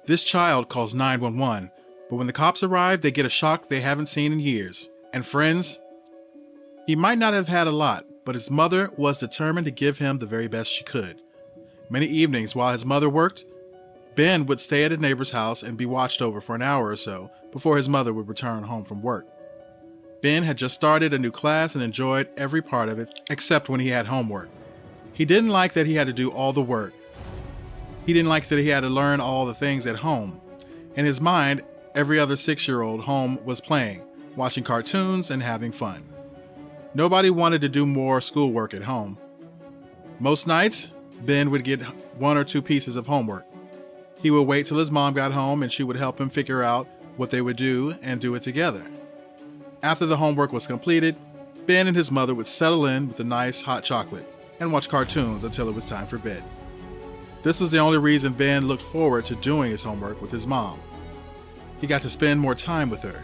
This child calls 911, but when the cops arrive, they get a shock they haven't seen in years. And friends, he might not have had a lot, but his mother was determined to give him the very best she could. Many evenings while his mother worked, Ben would stay at a neighbor's house and be watched over for an hour or so before his mother would return home from work. Ben had just started a new class and enjoyed every part of it except when he had homework. He didn't like that he had to do all the work. He didn't like that he had to learn all the things at home. In his mind, every other 6-year-old home was playing, watching cartoons, and having fun. Nobody wanted to do more schoolwork at home. Most nights, Ben would get 1 or 2 pieces of homework. He would wait till his mom got home and she would help him figure out what they would do and do it together. After the homework was completed, Ben and his mother would settle in with a nice hot chocolate and watch cartoons until it was time for bed. This was the only reason Ben looked forward to doing his homework with his mom. He got to spend more time with her.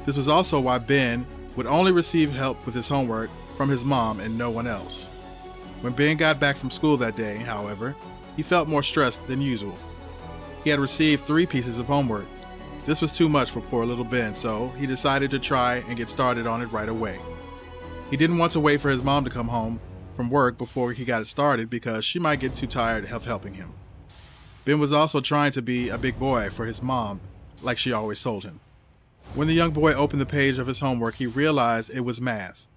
This was also why Ben would only receive help with his homework from his mom and no one else. When Ben got back from school that day, however, he felt more stressed than usual. He had received 3 pieces of homework. This was too much for poor little Ben, so he decided to try and get started on it right away. He didn't want to wait for his mom to come home from work before he got it started because she might get too tired of helping him. Ben was also trying to be a big boy for his mom, like she always told him. When the young boy opened the page of his homework, he realized it was math.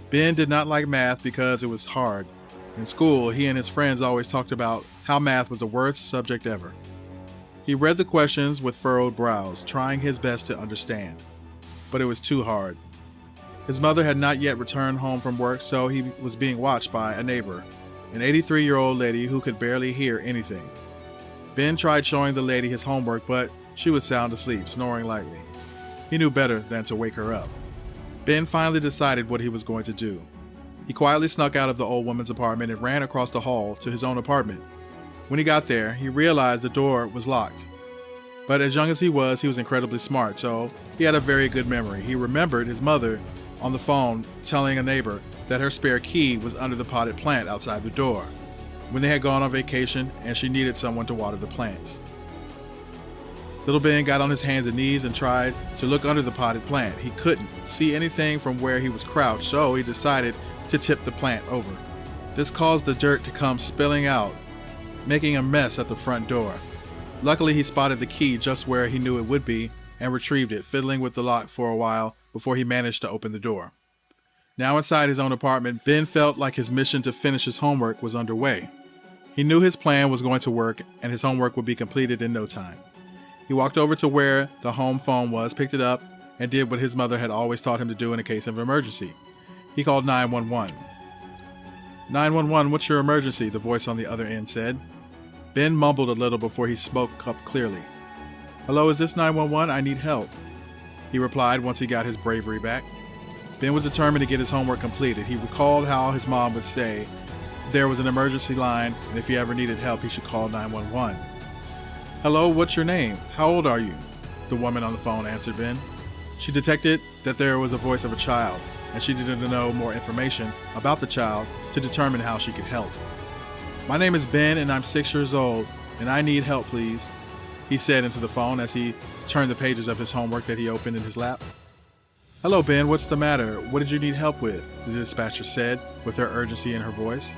Ben did not like math because it was hard. In school, he and his friends always talked about how math was the worst subject ever. He read the questions with furrowed brows, trying his best to understand. But it was too hard. His mother had not yet returned home from work, so he was being watched by a neighbor, an 83-year-old lady who could barely hear anything. Ben tried showing the lady his homework, but she was sound asleep, snoring lightly. He knew better than to wake her up. Ben finally decided what he was going to do. He quietly snuck out of the old woman's apartment and ran across the hall to his own apartment. When he got there, he realized the door was locked. But as young as he was incredibly smart, so he had a very good memory. He remembered his mother on the phone telling a neighbor that her spare key was under the potted plant outside the door when they had gone on vacation and she needed someone to water the plants. Little Ben got on his hands and knees and tried to look under the potted plant. He couldn't see anything from where he was crouched, so he decided to tip the plant over. This caused the dirt to come spilling out, making a mess at the front door. Luckily, he spotted the key just where he knew it would be and retrieved it, fiddling with the lock for a while before he managed to open the door. Now inside his own apartment, Ben felt like his mission to finish his homework was underway. He knew his plan was going to work and his homework would be completed in no time. He walked over to where the home phone was, picked it up, and did what his mother had always taught him to do in a case of emergency. He called 911. 911, what's your emergency? The voice on the other end said. Ben mumbled a little before he spoke up clearly. Hello, is this 911? I need help, he replied once he got his bravery back. Ben was determined to get his homework completed. He recalled how his mom would say there was an emergency line and if he ever needed help, he should call 911. Hello, what's your name? How old are you? The woman on the phone answered Ben. She detected that there was a voice of a child, and she needed to know more information about the child to determine how she could help. My name is Ben, and I'm 6 years old, and I need help, please, he said into the phone as he turned the pages of his homework that he opened in his lap. Hello, Ben, what's the matter? What did you need help with? The dispatcher said, with her urgency in her voice.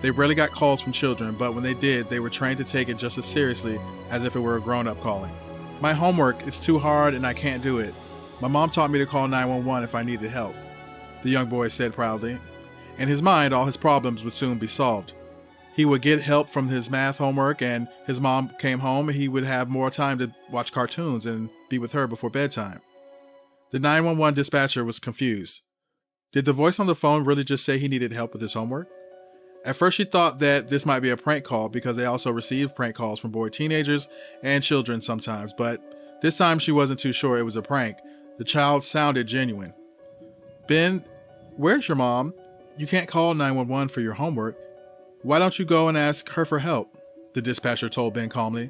They rarely got calls from children, but when they did, they were trained to take it just as seriously as if it were a grown-up calling. My homework, it's too hard and I can't do it. My mom taught me to call 911 if I needed help, the young boy said proudly. In his mind, all his problems would soon be solved. He would get help from his math homework, and his mom came home, he would have more time to watch cartoons and be with her before bedtime. The 911 dispatcher was confused. Did the voice on the phone really just say he needed help with his homework? At first she thought that this might be a prank call because they also received prank calls from boy teenagers and children sometimes, but this time she wasn't too sure it was a prank. The child sounded genuine. Ben, where's your mom? You can't call 911 for your homework. Why don't you go and ask her for help? The dispatcher told Ben calmly.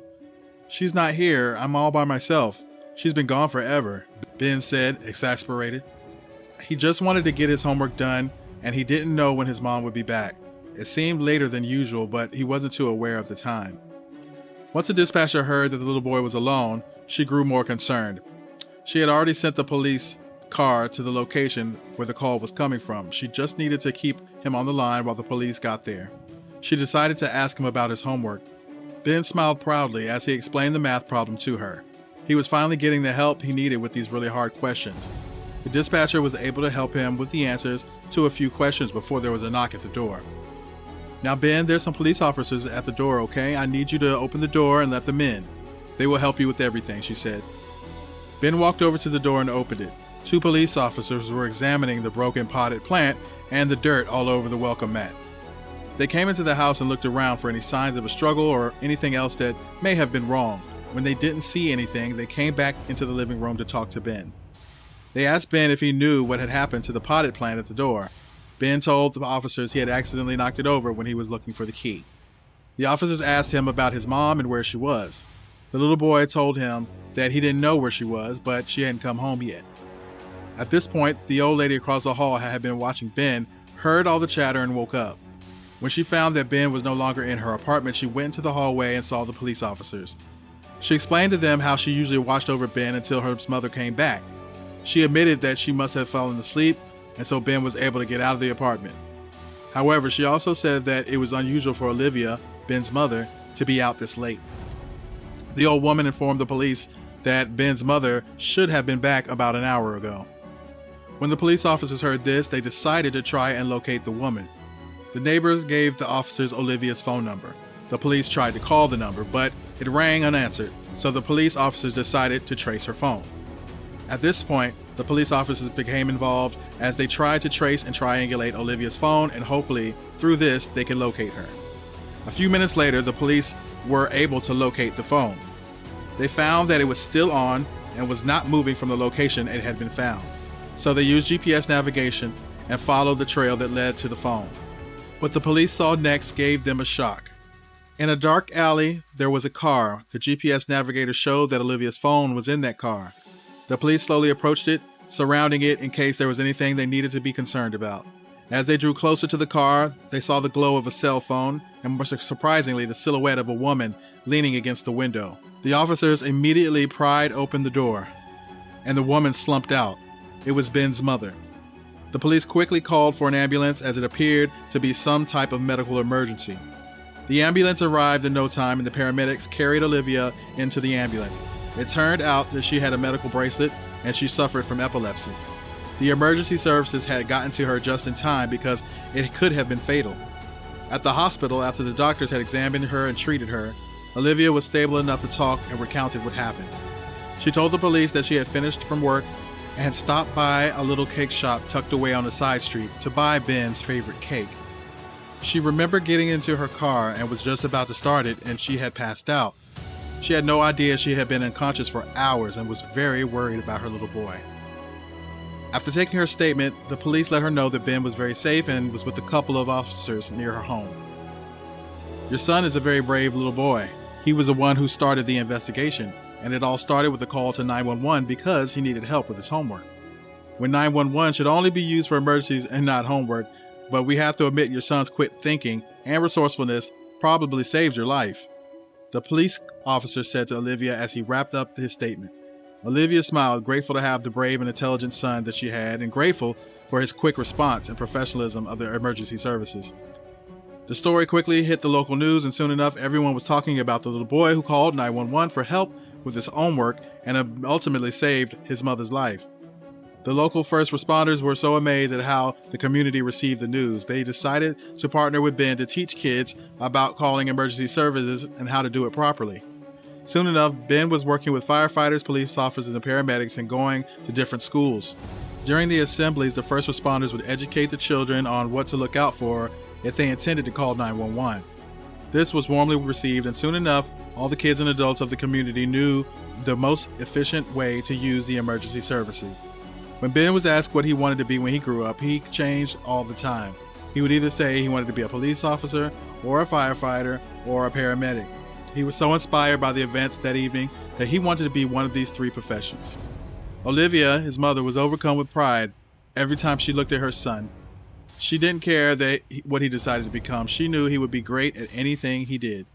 She's not here. I'm all by myself. She's been gone forever, Ben said, exasperated. He just wanted to get his homework done, and he didn't know when his mom would be back. It seemed later than usual, but he wasn't too aware of the time. Once the dispatcher heard that the little boy was alone, she grew more concerned. She had already sent the police car to the location where the call was coming from. She just needed to keep him on the line while the police got there. She decided to ask him about his homework. Ben smiled proudly as he explained the math problem to her. He was finally getting the help he needed with these really hard questions. The dispatcher was able to help him with the answers to a few questions before there was a knock at the door. "Now, Ben, there's some police officers at the door, okay? I need you to open the door and let them in. They will help you with everything," she said. Ben walked over to the door and opened it. 2 police officers were examining the broken potted plant and the dirt all over the welcome mat. They came into the house and looked around for any signs of a struggle or anything else that may have been wrong. When they didn't see anything, they came back into the living room to talk to Ben. They asked Ben if he knew what had happened to the potted plant at the door. Ben told the officers he had accidentally knocked it over when he was looking for the key. The officers asked him about his mom and where she was. The little boy told him that he didn't know where she was, but she hadn't come home yet. At this point, the old lady across the hall had been watching Ben, heard all the chatter, and woke up. When she found that Ben was no longer in her apartment, she went into the hallway and saw the police officers. She explained to them how she usually watched over Ben until her mother came back. She admitted that she must have fallen asleep, and so Ben was able to get out of the apartment. However, she also said that it was unusual for Olivia, Ben's mother, to be out this late. The old woman informed the police that Ben's mother should have been back about an hour ago. When the police officers heard this, they decided to try and locate the woman. The neighbors gave the officers Olivia's phone number. The police tried to call the number, but it rang unanswered, so the police officers decided to trace her phone. At this point, the police officers became involved as they tried to trace and triangulate Olivia's phone, and hopefully, through this, they could locate her. A few minutes later, the police were able to locate the phone. They found that it was still on and was not moving from the location it had been found. So they used GPS navigation and followed the trail that led to the phone. What the police saw next gave them a shock. In a dark alley, there was a car. The GPS navigator showed that Olivia's phone was in that car. The police slowly approached it, surrounding it in case there was anything they needed to be concerned about. As they drew closer to the car, they saw the glow of a cell phone and, more surprisingly, the silhouette of a woman leaning against the window. The officers immediately pried open the door, and the woman slumped out. It was Ben's mother. The police quickly called for an ambulance as it appeared to be some type of medical emergency. The ambulance arrived in no time, and the paramedics carried Olivia into the ambulance. It turned out that she had a medical bracelet and she suffered from epilepsy. The emergency services had gotten to her just in time because it could have been fatal. At the hospital, after the doctors had examined her and treated her, Olivia was stable enough to talk and recounted what happened. She told the police that she had finished from work and had stopped by a little cake shop tucked away on a side street to buy Ben's favorite cake. She remembered getting into her car and was just about to start it, and she had passed out. She had no idea she had been unconscious for hours and was very worried about her little boy. After taking her statement, the police let her know that Ben was very safe and was with a couple of officers near her home. "Your son is a very brave little boy. He was the one who started the investigation, and it all started with a call to 911 because he needed help with his homework. When 911 should only be used for emergencies and not homework, but we have to admit your son's quick thinking and resourcefulness probably saved your life," the police officer said to Olivia as he wrapped up his statement. Olivia smiled, grateful to have the brave and intelligent son that she had, and grateful for his quick response and professionalism of the emergency services. The story quickly hit the local news, and soon enough, everyone was talking about the little boy who called 911 for help with his homework and ultimately saved his mother's life. The local first responders were so amazed at how the community received the news. They decided to partner with Ben to teach kids about calling emergency services and how to do it properly. Soon enough, Ben was working with firefighters, police officers, and paramedics and going to different schools. During the assemblies, the first responders would educate the children on what to look out for if they intended to call 911. This was warmly received, and soon enough, all the kids and adults of the community knew the most efficient way to use the emergency services. When Ben was asked what he wanted to be when he grew up, he changed all the time. He would either say he wanted to be a police officer, or a firefighter, or a paramedic. He was so inspired by the events that evening that he wanted to be one of these 3 professions. Olivia, his mother, was overcome with pride every time she looked at her son. She didn't care what he decided to become. She knew he would be great at anything he did.